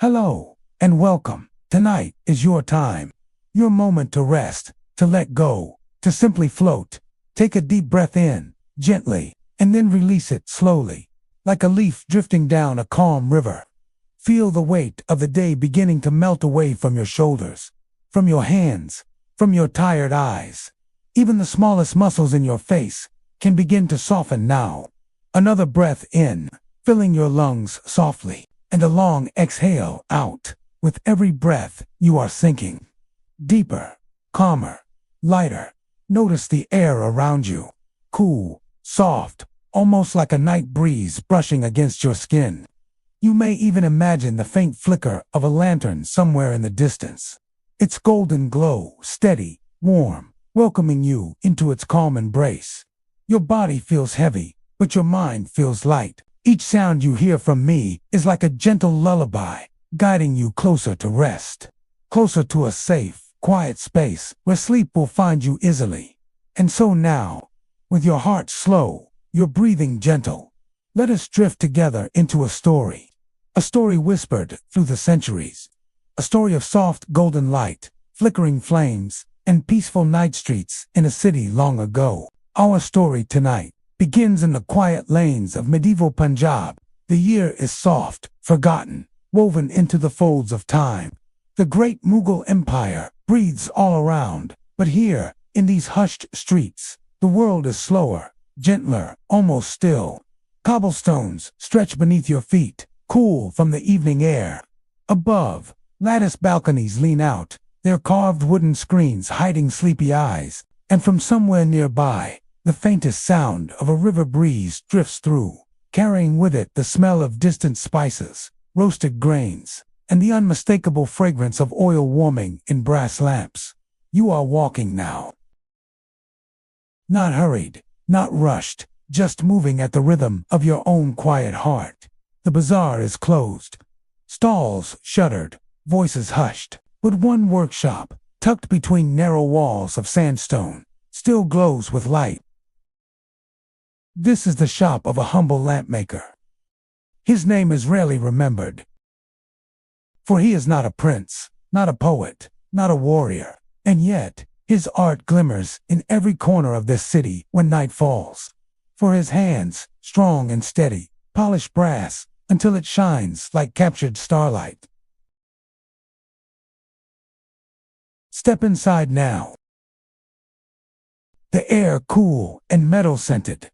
Hello, and welcome. Tonight is your time. Your moment to rest, to let go, to simply float. Take a deep breath in, gently, and then release it slowly, like a leaf drifting down a calm river. Feel the weight of the day beginning to melt away from your shoulders, from your hands, from your tired eyes. Even the smallest muscles in your face can begin to soften now. Another breath in, filling your lungs softly, and a long exhale out. With every breath, you are sinking deeper, calmer, lighter. Notice the air around you, cool, soft, almost like a night breeze brushing against your skin. You may even imagine the faint flicker of a lantern somewhere in the distance. Its golden glow, steady, warm, welcoming you into its calm embrace. Your body feels heavy, but your mind feels light. Each sound you hear from me is like a gentle lullaby, guiding you closer to rest, closer to a safe, quiet space where sleep will find you easily. And so now, with your heart slow, your breathing gentle, let us drift together into a story whispered through the centuries, a story of soft golden light, flickering flames, and peaceful night streets in a city long ago. Our story tonight begins in the quiet lanes of medieval Punjab. The year is soft, forgotten, woven into the folds of time. The great Mughal Empire breathes all around, but here, in these hushed streets, the world is slower, gentler, almost still. Cobblestones stretch beneath your feet, cool from the evening air. Above, lattice balconies lean out, their carved wooden screens hiding sleepy eyes, and from somewhere nearby, the faintest sound of a river breeze drifts through, carrying with it the smell of distant spices, roasted grains, and the unmistakable fragrance of oil warming in brass lamps. You are walking now. Not hurried, not rushed, just moving at the rhythm of your own quiet heart. The bazaar is closed, stalls shuttered, voices hushed, but one workshop, tucked between narrow walls of sandstone, still glows with light. This is the shop of a humble lampmaker. His name is rarely remembered, for he is not a prince, not a poet, not a warrior, and yet his art glimmers in every corner of this city when night falls. For his hands, strong and steady, polish brass until it shines like captured starlight. Step inside now. The air cool and metal-scented.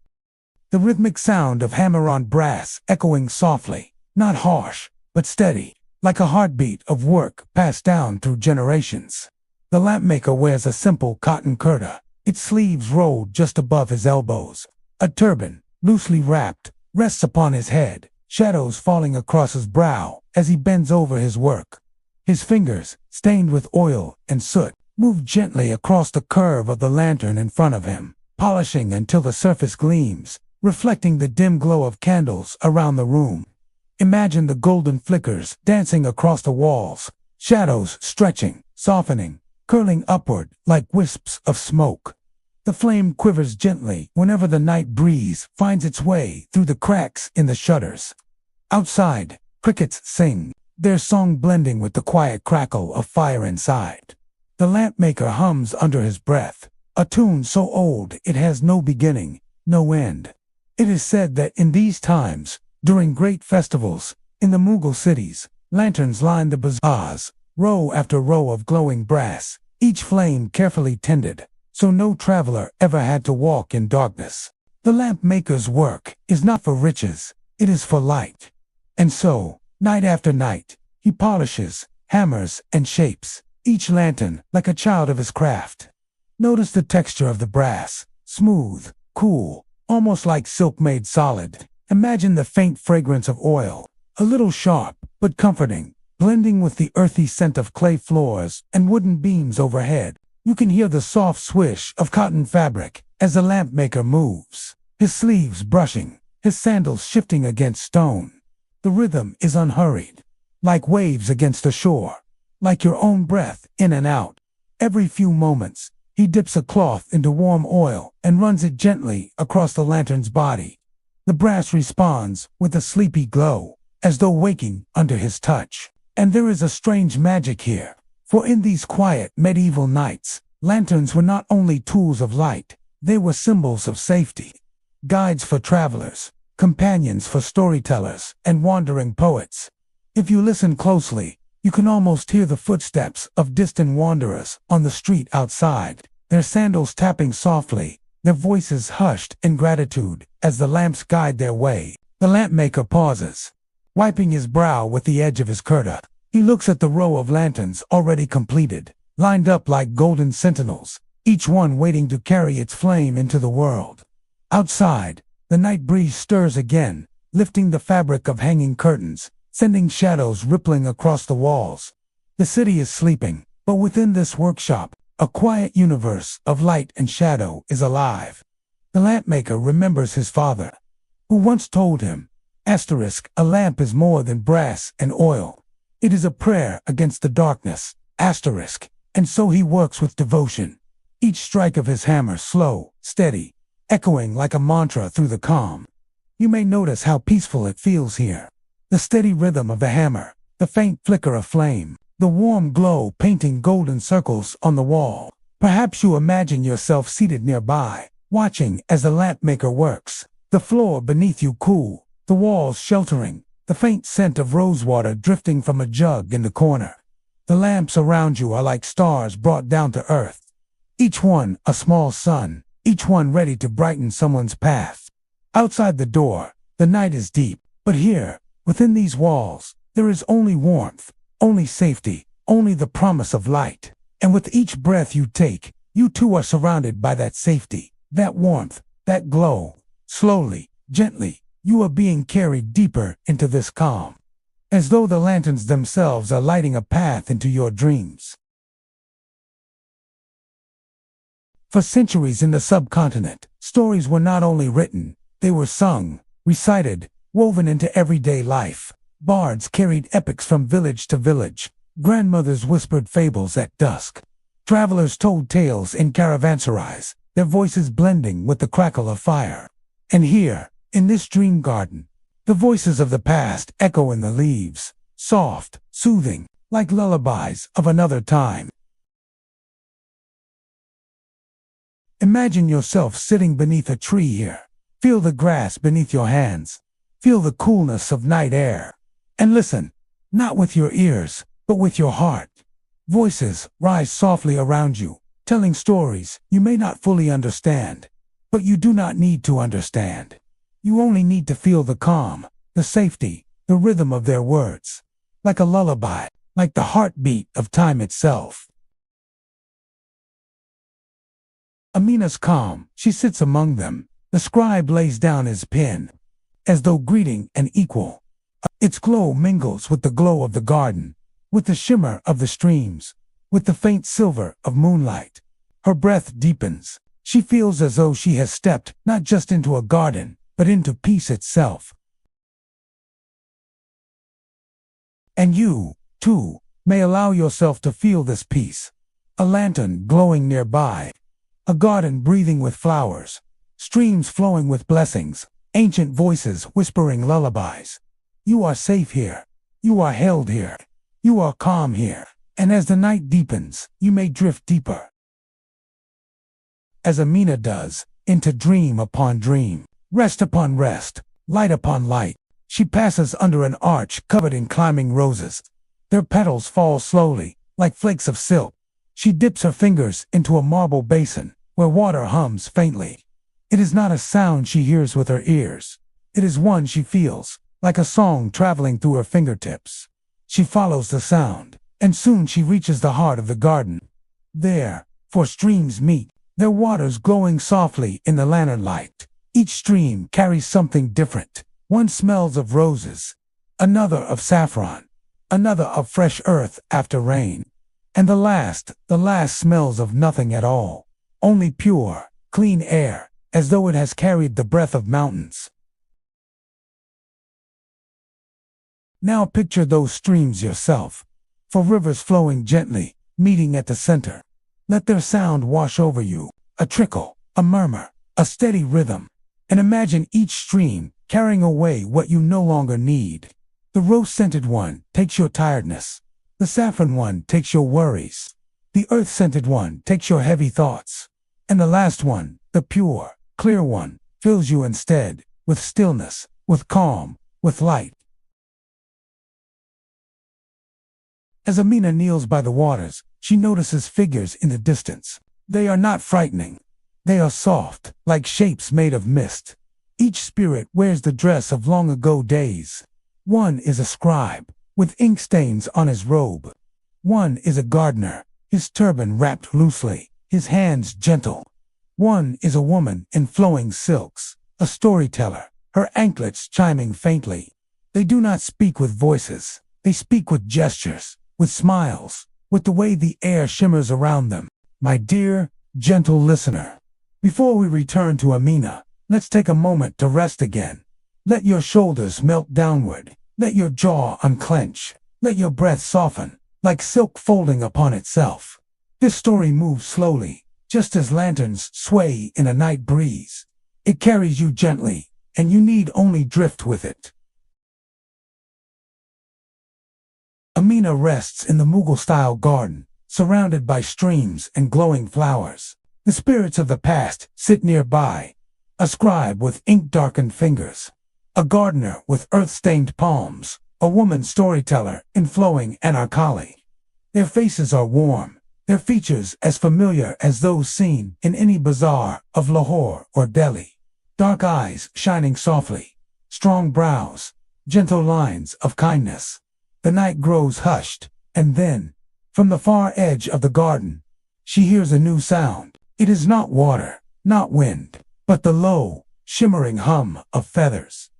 The rhythmic sound of hammer on brass echoing softly, not harsh, but steady, like a heartbeat of work passed down through generations. The lampmaker wears a simple cotton kurta, its sleeves rolled just above his elbows. A turban, loosely wrapped, rests upon his head, shadows falling across his brow as he bends over his work. His fingers, stained with oil and soot, move gently across the curve of the lantern in front of him, polishing until the surface gleams, reflecting the dim glow of candles around the room. Imagine the golden flickers dancing across the walls, shadows stretching, softening, curling upward like wisps of smoke. The flame quivers gently whenever the night breeze finds its way through the cracks in the shutters. Outside, crickets sing, their song blending with the quiet crackle of fire inside. The lampmaker hums under his breath, a tune so old it has no beginning, no end. It is said that in these times, during great festivals, in the Mughal cities, lanterns line the bazaars, row after row of glowing brass, each flame carefully tended, so no traveler ever had to walk in darkness. The lamp maker's work is not for riches, it is for light. And so, night after night, he polishes, hammers, and shapes, each lantern like a child of his craft. Notice the texture of the brass, smooth, cool, almost like silk made solid. Imagine the faint fragrance of oil, a little sharp but comforting, blending with the earthy scent of clay floors and wooden beams overhead. You can hear the soft swish of cotton fabric as the lampmaker moves, his sleeves brushing, his sandals shifting against stone. The rhythm is unhurried, like waves against the shore, like your own breath in and out. Every few moments, he dips a cloth into warm oil and runs it gently across the lantern's body. The brass responds with a sleepy glow, as though waking under his touch. And there is a strange magic here, for in these quiet medieval nights, lanterns were not only tools of light, they were symbols of safety, guides for travelers, companions for storytellers and wandering poets. If you listen closely, you can almost hear the footsteps of distant wanderers on the street outside, their sandals tapping softly, their voices hushed in gratitude as the lamps guide their way. The lampmaker pauses, wiping his brow with the edge of his kurta. He looks at the row of lanterns already completed, lined up like golden sentinels, each one waiting to carry its flame into the world. Outside, the night breeze stirs again, lifting the fabric of hanging curtains, sending shadows rippling across the walls. The city is sleeping, but within this workshop, a quiet universe of light and shadow is alive. The lampmaker remembers his father, who once told him, a lamp is more than brass and oil. It is a prayer against the darkness, and so he works with devotion. Each strike of his hammer slow, steady, echoing like a mantra through the calm. You may notice how peaceful it feels here. The steady rhythm of the hammer, the faint flicker of flame, the warm glow painting golden circles on the wall. Perhaps you imagine yourself seated nearby, watching as the lampmaker works. The floor beneath you cool, the walls sheltering, the faint scent of rosewater drifting from a jug in the corner. The lamps around you are like stars brought down to earth. Each one a small sun, each one ready to brighten someone's path. Outside the door, the night is deep, but here, within these walls, there is only warmth, only safety, only the promise of light. And with each breath you take, you too are surrounded by that safety, that warmth, that glow. Slowly, gently, you are being carried deeper into this calm, as though the lanterns themselves are lighting a path into your dreams. For centuries in the subcontinent, stories were not only written, they were sung, recited, woven into everyday life. Bards carried epics from village to village. Grandmothers whispered fables at dusk. Travelers told tales in caravanserais, their voices blending with the crackle of fire. And here, in this dream garden, the voices of the past echo in the leaves, soft, soothing, like lullabies of another time. Imagine yourself sitting beneath a tree here. Feel the grass beneath your hands. Feel the coolness of night air. And listen, not with your ears, but with your heart. Voices rise softly around you, telling stories you may not fully understand. But you do not need to understand. You only need to feel the calm, the safety, the rhythm of their words. Like a lullaby, like the heartbeat of time itself. Amina's calm, she sits among them. The scribe lays down his pen, as though greeting an equal. Its glow mingles with the glow of the garden, with the shimmer of the streams, with the faint silver of moonlight. Her breath deepens. She feels as though she has stepped not just into a garden, but into peace itself. And you, too, may allow yourself to feel this peace. A lantern glowing nearby, a garden breathing with flowers, streams flowing with blessings, ancient voices whispering lullabies. You are safe here. You are held here. You are calm here. And as the night deepens, you may drift deeper, as Amina does, into dream upon dream, rest upon rest, light upon light. She passes under an arch covered in climbing roses. Their petals fall slowly, like flakes of silk. She dips her fingers into a marble basin, where water hums faintly. It is not a sound she hears with her ears. It is one she feels, like a song traveling through her fingertips. She follows the sound, and soon she reaches the heart of the garden. There, four streams meet, their waters glowing softly in the lantern light. Each stream carries something different. One smells of roses, another of saffron, another of fresh earth after rain. And the last smells of nothing at all, only pure, clean air, as though it has carried the breath of mountains. Now picture those streams yourself, four rivers flowing gently, meeting at the center. Let their sound wash over you, a trickle, a murmur, a steady rhythm. And imagine each stream carrying away what you no longer need. The rose-scented one takes your tiredness. The saffron one takes your worries. The earth-scented one takes your heavy thoughts. And the last one, the pure, clear one, fills you instead with stillness, with calm, with light. As Amina kneels by the waters, she notices figures in the distance. They are not frightening. They are soft, like shapes made of mist. Each spirit wears the dress of long ago days. One is a scribe, with ink stains on his robe. One is a gardener, his turban wrapped loosely, his hands gentle. One is a woman in flowing silks, a storyteller, her anklets chiming faintly. They do not speak with voices. They speak with gestures, with smiles, with the way the air shimmers around them. My dear, gentle listener, before we return to Amina, let's take a moment to rest again. Let your shoulders melt downward. Let your jaw unclench. Let your breath soften, like silk folding upon itself. This story moves slowly, just as lanterns sway in a night breeze. It carries you gently, and you need only drift with it. Amina rests in the Mughal-style garden, surrounded by streams and glowing flowers. The spirits of the past sit nearby, a scribe with ink-darkened fingers, a gardener with earth-stained palms, a woman storyteller in flowing anarkali. Their faces are warm, their features as familiar as those seen in any bazaar of Lahore or Delhi. Dark eyes shining softly, strong brows, gentle lines of kindness. The night grows hushed, and then, from the far edge of the garden, she hears a new sound. It is not water, not wind, but the low, shimmering hum of feathers.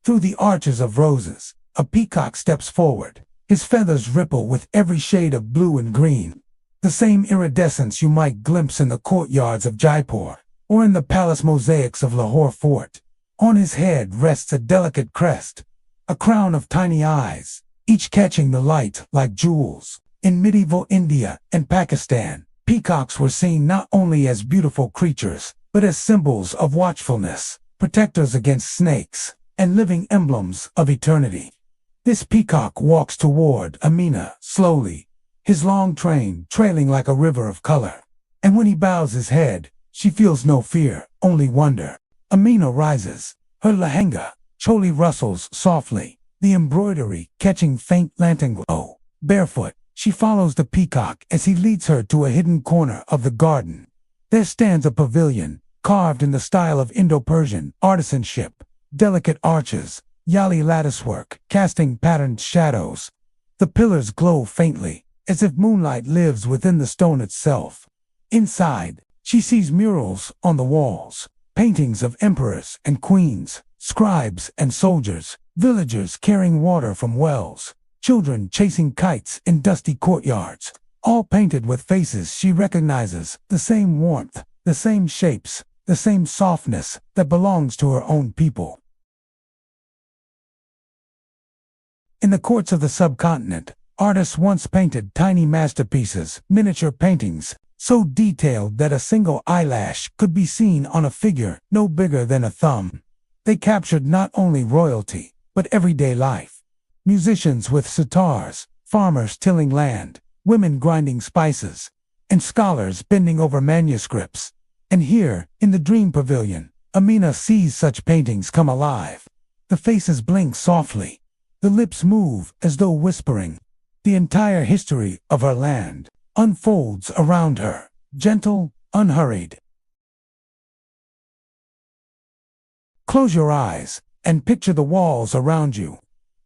Through the arches of roses, a peacock steps forward. His feathers ripple with every shade of blue and green, the same iridescence you might glimpse in the courtyards of Jaipur, or in the palace mosaics of Lahore Fort. On his head rests a delicate crest, a crown of tiny eyes, each catching the light like jewels. In medieval India and Pakistan, peacocks were seen not only as beautiful creatures, but as symbols of watchfulness, protectors against snakes, and living emblems of eternity. This peacock walks toward Amina slowly, his long train trailing like a river of color. And when he bows his head, she feels no fear, only wonder. Amina rises, her lehenga, choli rustles softly, the embroidery catching faint lantern glow. Barefoot, she follows the peacock as he leads her to a hidden corner of the garden. There stands a pavilion, carved in the style of Indo-Persian artisanship, delicate arches, yali latticework, casting patterned shadows. The pillars glow faintly, as if moonlight lives within the stone itself. Inside, she sees murals on the walls, paintings of emperors and queens, scribes and soldiers, villagers carrying water from wells, children chasing kites in dusty courtyards, all painted with faces she recognizes, the same warmth, the same shapes, the same softness that belongs to her own people. In the courts of the subcontinent, artists once painted tiny masterpieces, miniature paintings, so detailed that a single eyelash could be seen on a figure no bigger than a thumb. They captured not only royalty, but everyday life. Musicians with sitars, farmers tilling land, women grinding spices, and scholars bending over manuscripts. And here, in the dream pavilion, Amina sees such paintings come alive. The faces blink softly. The lips move as though whispering. The entire history of her land unfolds around her, gentle, unhurried. Close your eyes and picture the walls around you.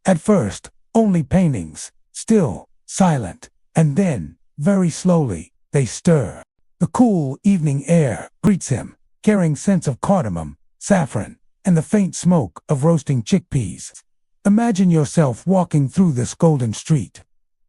At first, only paintings, still, silent, and then, very slowly, they stir. The cool evening air greets him, carrying scents of cardamom, saffron, and the faint smoke of roasting chickpeas. Imagine yourself walking through this golden street.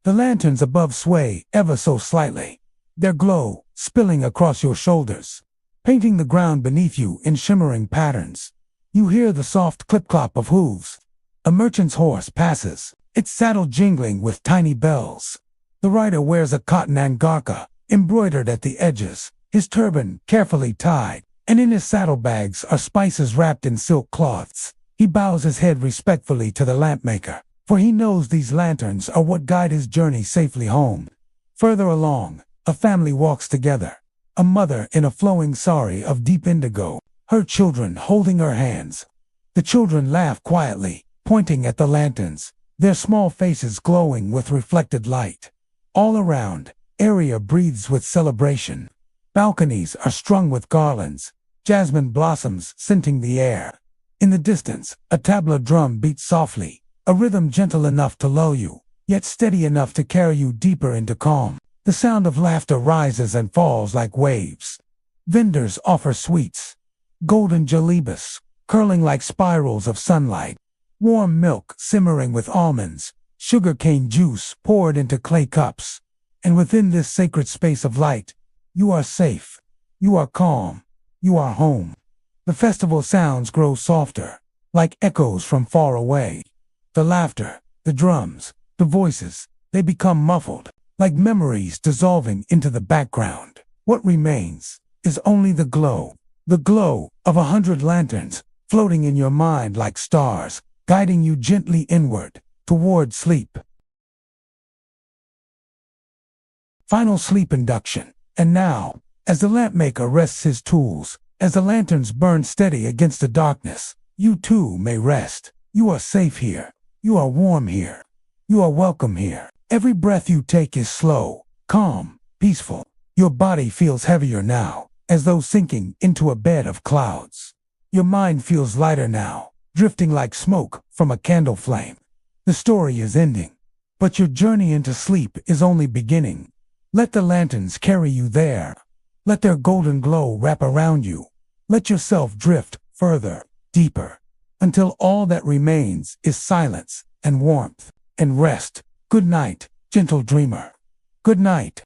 The lanterns above sway ever so slightly, their glow spilling across your shoulders, painting the ground beneath you in shimmering patterns. You hear the soft clip-clop of hooves. A merchant's horse passes, its saddle jingling with tiny bells. The rider wears a cotton angarka, embroidered at the edges, his turban carefully tied, and in his saddlebags are spices wrapped in silk cloths. He bows his head respectfully to the lampmaker, for he knows these lanterns are what guide his journey safely home. Further along, a family walks together. A mother in a flowing sari of deep indigo, her children holding her hands. The children laugh quietly, pointing at the lanterns, their small faces glowing with reflected light. All around, area breathes with celebration. Balconies are strung with garlands, jasmine blossoms scenting the air. In the distance, a tabla drum beats softly, a rhythm gentle enough to lull you, yet steady enough to carry you deeper into calm. The sound of laughter rises and falls like waves. Vendors offer sweets, golden jalebis, curling like spirals of sunlight, warm milk simmering with almonds, sugarcane juice poured into clay cups. And within this sacred space of light, you are safe, you are calm, you are home. The festival sounds grow softer, like echoes from far away. The laughter, the drums, the voices, they become muffled, like memories dissolving into the background. What remains is only the glow of 100 lanterns floating in your mind like stars, guiding you gently inward, toward sleep. Final sleep induction. And now, as the lampmaker rests his tools, as the lanterns burn steady against the darkness, you too may rest. You are safe here. You are warm here. You are welcome here. Every breath you take is slow, calm, peaceful. Your body feels heavier now, as though sinking into a bed of clouds. Your mind feels lighter now, drifting like smoke from a candle flame. The story is ending, but your journey into sleep is only beginning. Let the lanterns carry you there. Let their golden glow wrap around you. Let yourself drift further, deeper, until all that remains is silence and warmth and rest. Good night, gentle dreamer. Good night.